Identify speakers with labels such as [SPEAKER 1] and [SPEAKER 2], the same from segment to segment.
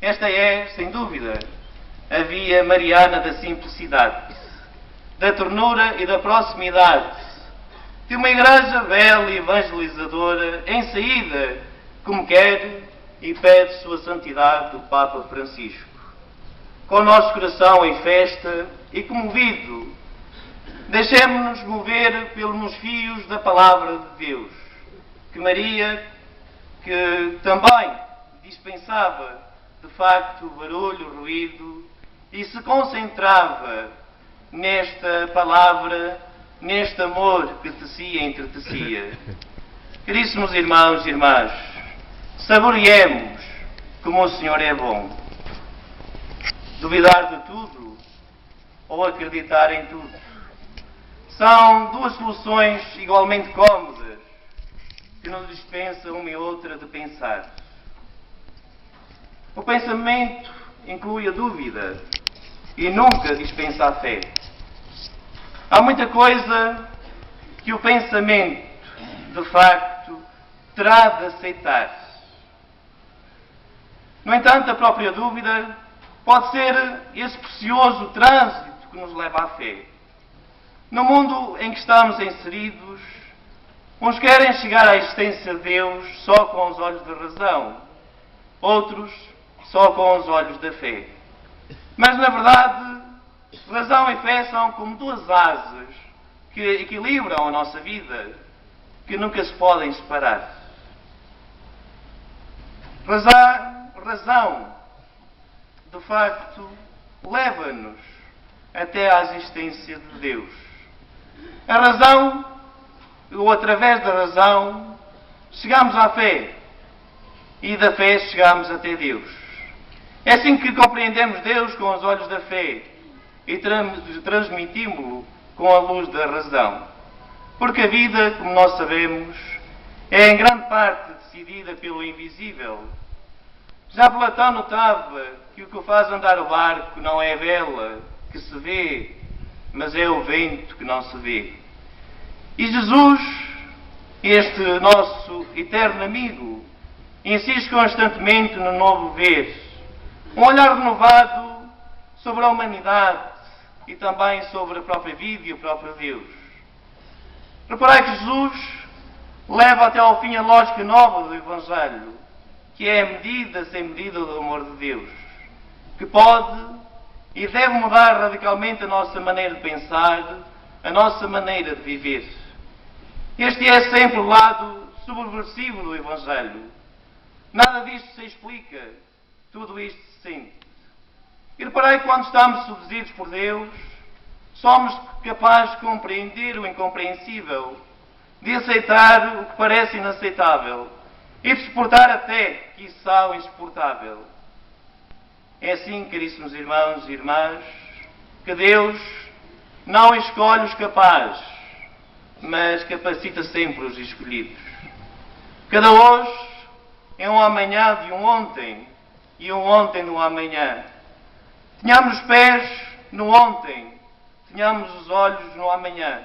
[SPEAKER 1] Esta é, sem dúvida, a via mariana da simplicidade, da ternura e da proximidade, de uma igreja bela e evangelizadora em saída, como quer e pede sua santidade o Papa Francisco. Com o nosso coração em festa e comovido, deixemos-nos mover pelos fios da palavra de Deus, que Maria, que também dispensava de facto o barulho, o ruído, e se concentrava nesta palavra, neste amor que tecia e entretecia. Caríssimos irmãos e irmãs, saboreemos como o Senhor é bom. Duvidar de tudo ou acreditar em tudo são duas soluções igualmente cómodas que nos dispensam uma e outra de pensar. O pensamento inclui a dúvida e nunca dispensa a fé. Há muita coisa que o pensamento, de facto, terá de aceitar. No entanto, a própria dúvida pode ser esse precioso trânsito que nos leva à fé. No mundo em que estamos inseridos, uns querem chegar à existência de Deus só com os olhos da razão, outros só com os olhos da fé. Mas, na verdade, razão e fé são como duas asas que equilibram a nossa vida, que nunca se podem separar. Razão, de facto, leva-nos até à existência de Deus. A razão, ou através da razão, chegamos à fé, e da fé chegamos até Deus. É assim que compreendemos Deus com os olhos da fé e transmitimos-lo com a luz da razão. Porque a vida, como nós sabemos, é em grande parte decidida pelo invisível. Já Platão notava que o que faz andar o barco não é a vela que se vê, mas é o vento que não se vê. E Jesus, este nosso eterno amigo, insiste constantemente no novo ver, um olhar renovado sobre a humanidade e também sobre a própria vida e o próprio Deus. Reparai que Jesus leva até ao fim a lógica nova do Evangelho, que é a medida sem medida do amor de Deus, que pode e deve mudar radicalmente a nossa maneira de pensar, a nossa maneira de viver. Este é sempre o lado subversivo do Evangelho. Nada disto se explica, tudo isto se sente. E reparei que quando estamos seduzidos por Deus, somos capazes de compreender o incompreensível, de aceitar o que parece inaceitável e de suportar até, quiçá, o insuportável. É assim, caríssimos irmãos e irmãs, que Deus não escolhe os capazes, mas capacita sempre os escolhidos. Cada hoje é um amanhã de um ontem e um ontem de um amanhã. Tenhamos os pés no ontem, tenhamos os olhos no amanhã.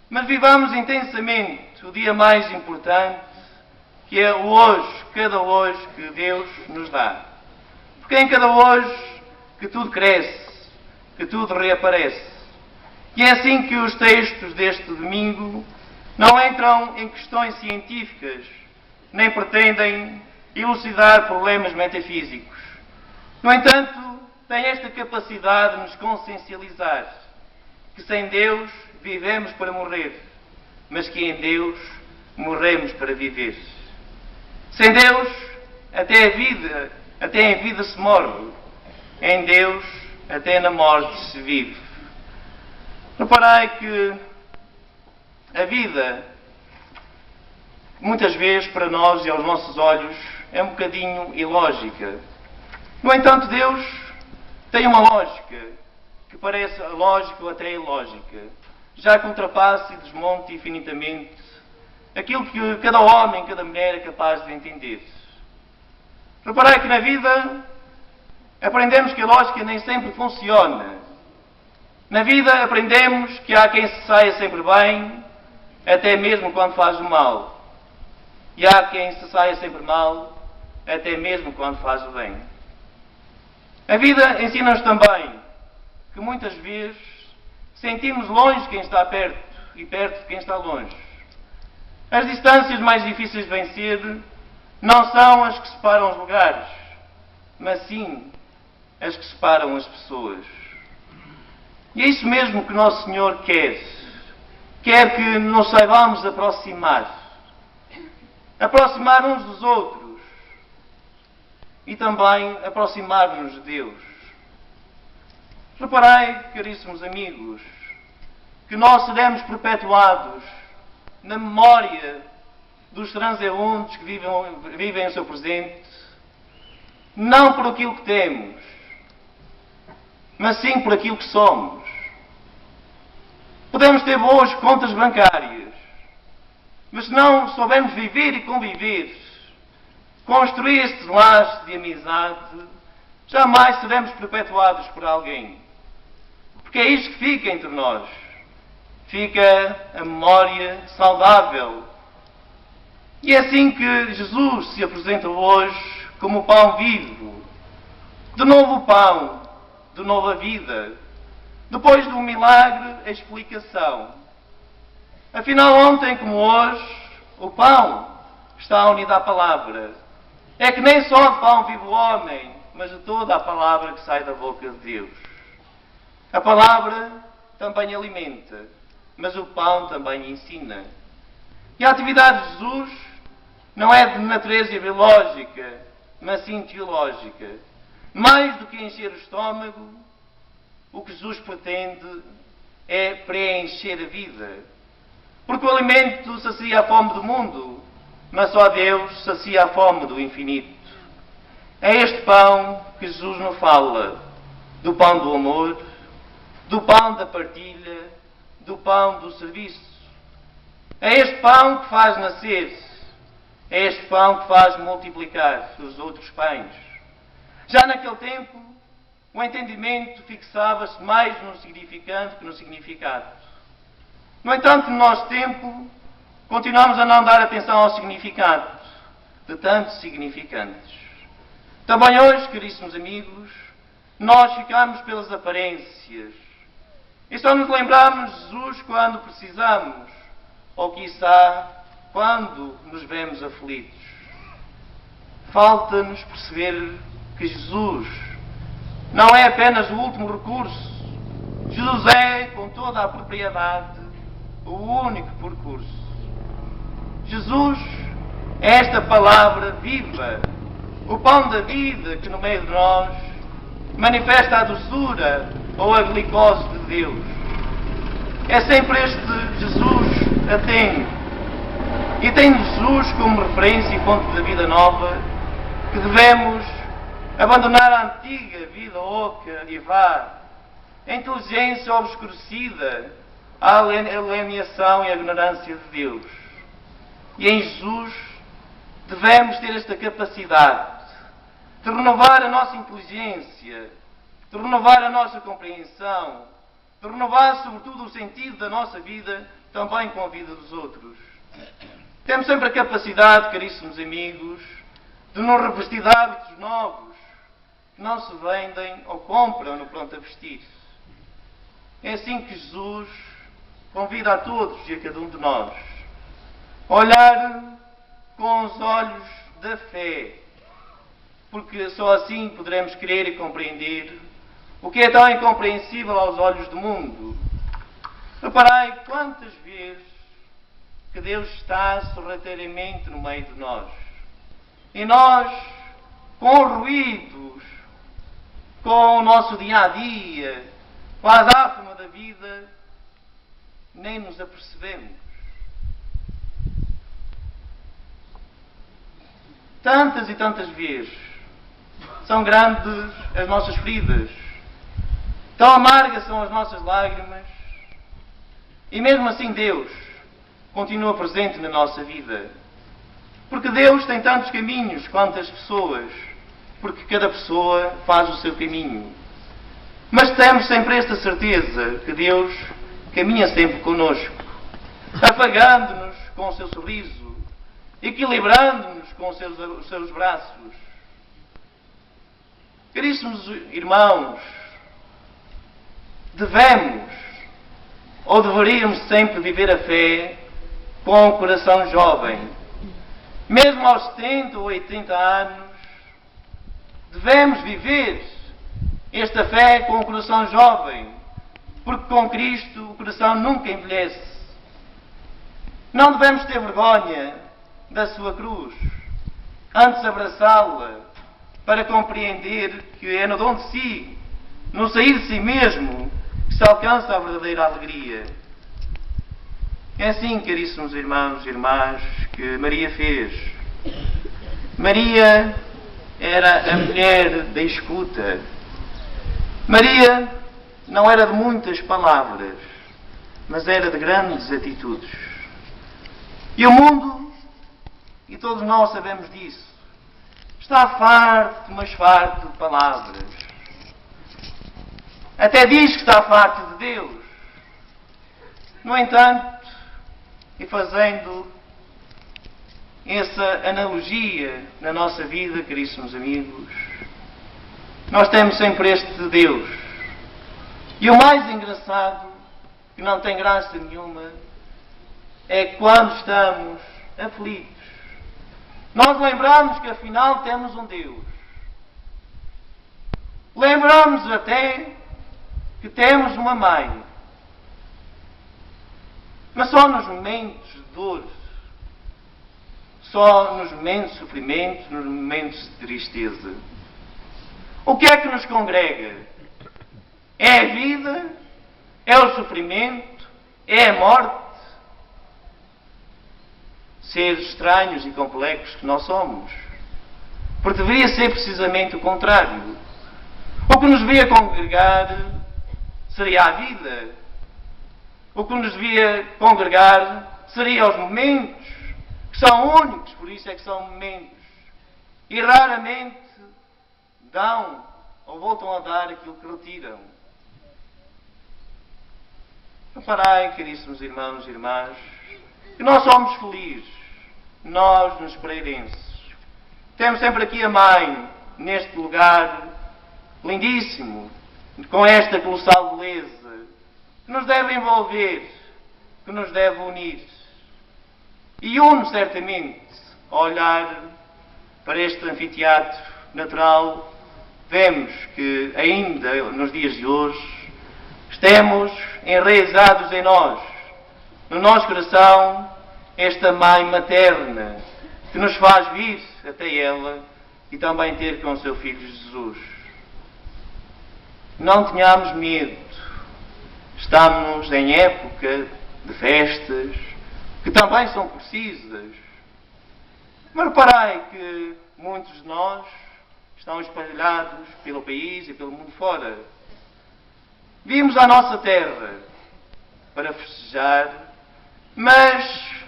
[SPEAKER 1] Mas vivamos intensamente o dia mais importante, que é o hoje, cada hoje que Deus nos dá. Porque é em cada hoje que tudo cresce, que tudo reaparece. E é assim que os textos deste domingo não entram em questões científicas, nem pretendem elucidar problemas metafísicos. No entanto, têm esta capacidade de nos consciencializar que sem Deus vivemos para morrer, mas que em Deus morremos para viver. Sem Deus, até em vida se morre. Em Deus, até na morte se vive. Reparai que a vida, muitas vezes, para nós e aos nossos olhos, é um bocadinho ilógica. No entanto, Deus tem uma lógica que parece lógica ou até ilógica, já que ultrapassa e desmonta infinitamente aquilo que cada homem, cada mulher é capaz de entender. Reparai que na vida aprendemos que a lógica nem sempre funciona. Na vida aprendemos que há quem se saia sempre bem, até mesmo quando faz o mal. E há quem se saia sempre mal, até mesmo quando faz o bem. A vida ensina-nos também que muitas vezes sentimos longe quem está perto e perto de quem está longe. As distâncias mais difíceis de vencer não são as que separam os lugares, mas sim as que separam as pessoas. E é isso mesmo que Nosso Senhor quer. Quer que nos saibamos aproximar. Aproximar uns dos outros. E também aproximar-nos de Deus. Reparei, caríssimos amigos, que nós seremos perpetuados na memória dos transeuntes que vivem o seu presente, não por aquilo que temos, mas sim por aquilo que somos. Podemos ter boas contas bancárias, mas se não soubermos viver e conviver, construir estes laços de amizade, jamais seremos perpetuados por alguém. Porque é isto que fica entre nós. Fica a memória saudável. E é assim que Jesus se apresenta hoje como o pão vivo, de novo pão, de nova vida. Depois do milagre, a explicação. Afinal, ontem como hoje, o pão está unido à palavra. É que nem só de pão vive o homem, mas de toda a palavra que sai da boca de Deus. A palavra também alimenta, mas o pão também ensina. E a atividade de Jesus não é de natureza biológica, mas sim teológica. Mais do que encher o estômago, o que Jesus pretende é preencher a vida. Porque o alimento sacia a fome do mundo, mas só Deus sacia a fome do infinito. É este pão que Jesus nos fala, do pão do amor, do pão da partilha, do pão do serviço. É este pão que faz nascer, é este pão que faz multiplicar os outros pães. Já naquele tempo, o entendimento fixava-se mais no significante que no significado. No entanto, no nosso tempo, continuamos a não dar atenção ao significado de tantos significantes. Também hoje, caríssimos amigos, nós ficamos pelas aparências e só nos lembramos de Jesus quando precisamos, ou quiçá, quando nos vemos aflitos. Falta-nos perceber que Jesus não é apenas o último recurso. Jesus é, com toda a propriedade, o único percurso. Jesus é esta palavra viva, o pão da vida que no meio de nós manifesta a doçura ou a glicose de Deus. É sempre este Jesus atento. E tendo Jesus como referência e fonte da vida nova, que devemos abandonar a antiga vida oca e vá, a inteligência obscurecida, a alienação e a ignorância de Deus. E em Jesus devemos ter esta capacidade de renovar a nossa inteligência, de renovar a nossa compreensão, de renovar sobretudo o sentido da nossa vida, também com a vida dos outros. Temos sempre a capacidade, caríssimos amigos, de nos revestir de hábitos novos, que não se vendem ou compram no pronto a vestir. É assim que Jesus convida a todos e a cada um de nós a olhar com os olhos da fé, porque só assim poderemos crer e compreender o que é tão incompreensível aos olhos do mundo. Reparai quantas vezes que Deus está sorrateiramente no meio de nós. E nós, com ruídos, com o nosso dia-a-dia, com a azáfama da vida, nem nos apercebemos. Tantas e tantas vezes são grandes as nossas feridas, tão amargas são as nossas lágrimas, e mesmo assim Deus continua presente na nossa vida. Porque Deus tem tantos caminhos quanto as pessoas, porque cada pessoa faz o seu caminho. Mas temos sempre esta certeza que Deus caminha sempre connosco, afagando-nos com o seu sorriso, equilibrando-nos com os seus braços. Caríssimos irmãos, devemos ou deveríamos sempre viver a fé com o coração jovem. Mesmo aos 70 ou 80 anos, devemos viver esta fé com o coração jovem, porque com Cristo o coração nunca envelhece. Não devemos ter vergonha da sua cruz, antes abraçá-la, para compreender que é no dom de si, no sair de si mesmo, que se alcança a verdadeira alegria. É assim, caríssimos irmãos e irmãs, que Maria fez. Maria era a mulher da escuta. Maria não era de muitas palavras, mas era de grandes atitudes. E o mundo, e todos nós sabemos disso, está farto, mas farto de palavras. Até diz que está farto de Deus. No entanto, e fazendo essa analogia na nossa vida, caríssimos amigos, nós temos sempre este Deus. E o mais engraçado, que não tem graça nenhuma, é que quando estamos aflitos, nós lembramos que afinal temos um Deus. Lembramos até que temos uma mãe. Mas só nos momentos de dor, só nos momentos de sofrimento, nos momentos de tristeza. O que é que nos congrega? É a vida? É o sofrimento? É a morte? Seres estranhos e complexos que nós somos. Porque deveria ser precisamente o contrário. O que nos devia congregar seria a vida. O que nos devia congregar seria os momentos, que são únicos, por isso é que são momentos. E raramente dão ou voltam a dar aquilo que retiram. Reparai, caríssimos irmãos e irmãs, que nós somos felizes. Nós, nos pereirenses, temos sempre aqui a Mãe, neste lugar lindíssimo, com esta colossal beleza, que nos deve envolver, que nos deve unir. E une certamente, ao olhar para este anfiteatro natural, vemos que ainda nos dias de hoje estamos enraizados em nós, no nosso coração, esta Mãe materna, que nos faz vir até ela e também ter com o seu Filho Jesus. Não tenhamos medo. Estamos em época de festas, que também são precisas. Mas reparai que muitos de nós estão espalhados pelo país e pelo mundo fora. Vimos à nossa terra para festejar, mas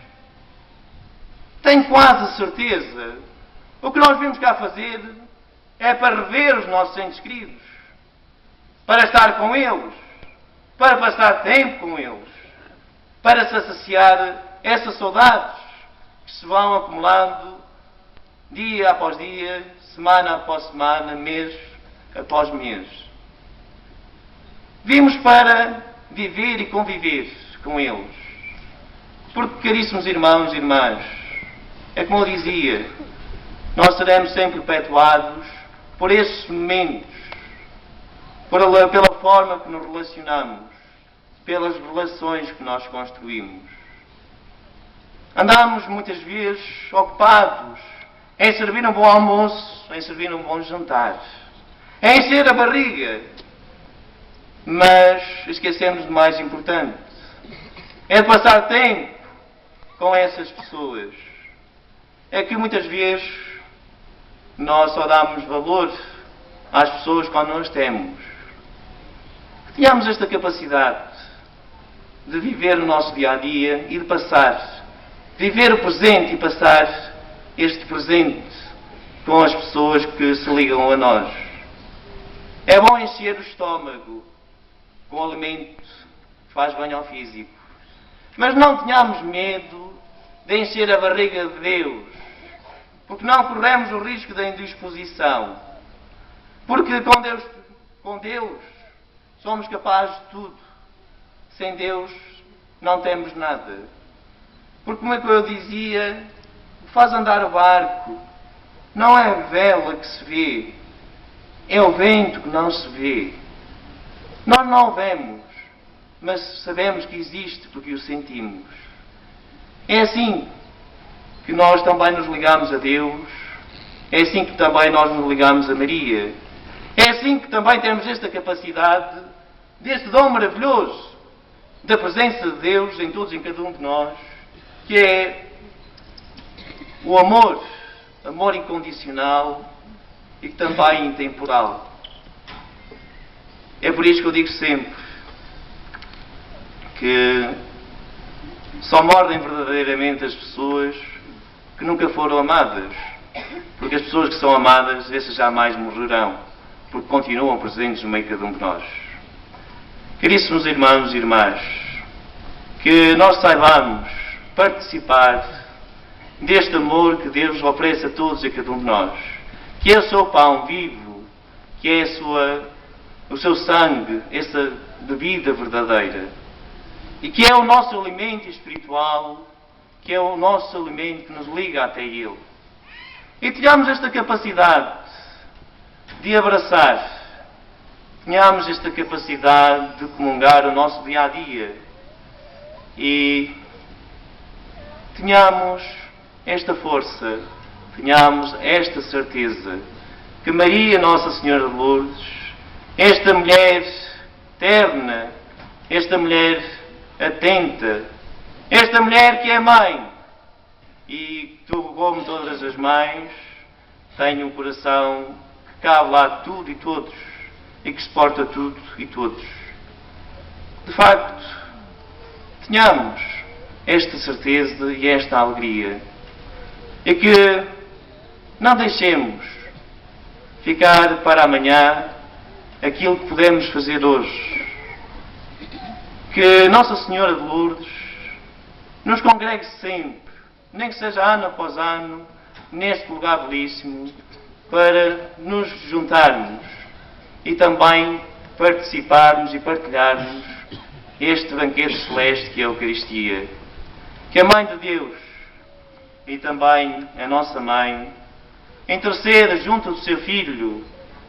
[SPEAKER 1] tenho quase a certeza, o que nós vimos cá fazer é para rever os nossos entes queridos, para estar com eles, para passar tempo com eles, para se saciar essas saudades que se vão acumulando dia após dia, semana após semana, mês após mês. Vimos para viver e conviver com eles. Porque, caríssimos irmãos e irmãs, é como eu dizia, nós seremos sempre perpetuados por esses momentos, pela forma que nos relacionamos, pelas relações que nós construímos. Andamos muitas vezes ocupados em servir um bom almoço, em servir um bom jantar, em encher a barriga, mas esquecemos do mais importante, é de passar tempo com essas pessoas. É que muitas vezes nós só damos valor às pessoas quando nós temos. Que tenhamos esta capacidade de viver o nosso dia-a-dia e de passar, viver o presente e passar este presente com as pessoas que se ligam a nós. É bom encher o estômago com o alimento que faz bem ao físico. Mas não tenhamos medo de encher a barriga de Deus, porque não corremos o risco da indisposição. Porque com Deus somos capazes de tudo. Sem Deus não temos nada. Porque, como é que eu dizia, o que faz andar o barco não é a vela que se vê, é o vento que não se vê. Nós não o vemos, mas sabemos que existe porque o sentimos. É assim que nós também nos ligamos a Deus, é assim que também nós nos ligamos a Maria. É assim que também temos esta capacidade, deste dom maravilhoso da presença de Deus em todos e em cada um de nós, que é o amor incondicional e também intemporal. É por isso que eu digo sempre que só morrem verdadeiramente as pessoas que nunca foram amadas, porque as pessoas que são amadas, essas jamais morrerão, porque continuam presentes no meio de cada um de nós. Caríssimos irmãos e irmãs, que nós saibamos participar deste amor que Deus oferece a todos e a cada um de nós, que é o seu pão vivo, que é o seu sangue, essa bebida verdadeira, e que é o nosso alimento espiritual, que é o nosso alimento que nos liga até Ele. E tenhamos esta capacidade de abraçar, tenhamos esta capacidade de comungar o nosso dia-a-dia e tenhamos esta força, tenhamos esta certeza que Maria, Nossa Senhora de Lourdes, esta mulher terna, esta mulher atenta, esta mulher que é mãe e que, como todas as mães, tem um coração que cabe lá de tudo e todos e que suporta tudo e todos. De facto, tenhamos esta certeza e esta alegria e que não deixemos ficar para amanhã aquilo que podemos fazer hoje. Que Nossa Senhora de Lourdes nos congregue sempre, nem que seja ano após ano, neste lugar belíssimo, para nos juntarmos e também participarmos e partilharmos este banquete celeste que é a Eucaristia. Que a Mãe de Deus e também a nossa Mãe interceda junto do seu Filho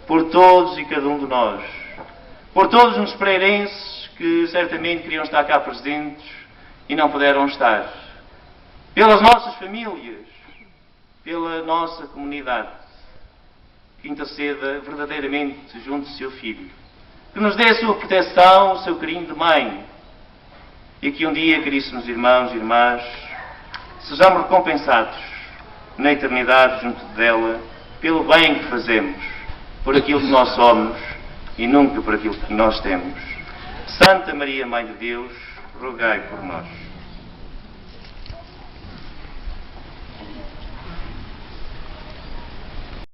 [SPEAKER 1] por todos e cada um de nós, por todos os pereirenses que certamente queriam estar cá presentes e não puderam estar, pelas nossas famílias, pela nossa comunidade, que interceda verdadeiramente junto do seu Filho, que nos dê a sua proteção, o seu carinho de mãe, e que um dia, caríssimos irmãos e irmãs, sejamos recompensados na eternidade junto dela pelo bem que fazemos, por aquilo que nós somos e nunca por aquilo que nós temos. Santa Maria, Mãe de Deus, rogai por nós.